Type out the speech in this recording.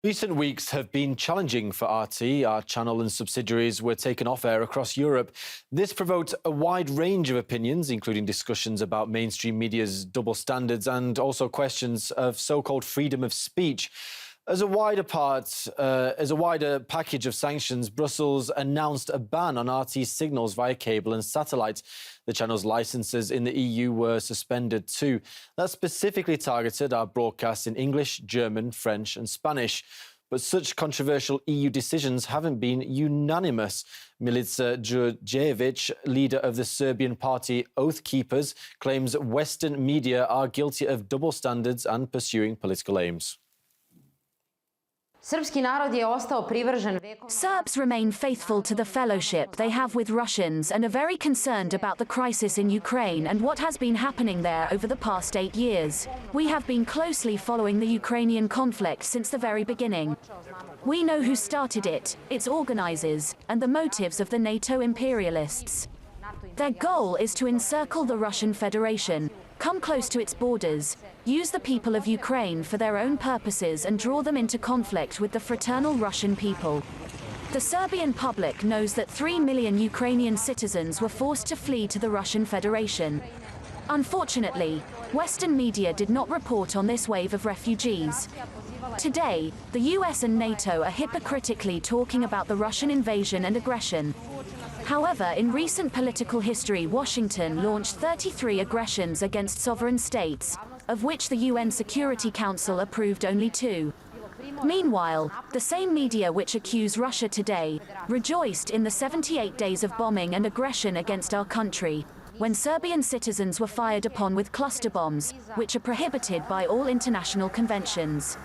Recent weeks have been challenging for RT. Our channel and subsidiaries were taken off air across Europe. This provoked a wide range of opinions, including discussions about mainstream media's double standards and also questions of so-called freedom of speech. As a wider package of sanctions, Brussels announced a ban on RT signals via cable and satellite. The channel's licences in the EU were suspended too. That specifically targeted our broadcasts in English, German, French and Spanish. But such controversial EU decisions haven't been unanimous. Milica Djurdjevic, leader of the Serbian party Oath Keepers, claims Western media are guilty of double standards and pursuing political aims. Serbs remain faithful to the fellowship they have with Russians and are very concerned about the crisis in Ukraine and what has been happening there over the past 8 years. We have been closely following the Ukrainian conflict since the very beginning. We know who started it, its organizers, and the motives of the NATO imperialists. Their goal is to encircle the Russian Federation, come close to its borders, use the people of Ukraine for their own purposes and draw them into conflict with the fraternal Russian people. The Serbian public knows that 3 million Ukrainian citizens were forced to flee to the Russian Federation. Unfortunately, Western media did not report on this wave of refugees. Today, the US and NATO are hypocritically talking about the Russian invasion and aggression. However, in recent political history, Washington launched 33 aggressions against sovereign states, of which the UN Security Council approved only 2. Meanwhile, the same media which accuse Russia today rejoiced in the 78 days of bombing and aggression against our country, when Serbian citizens were fired upon with cluster bombs, which are prohibited by all international conventions.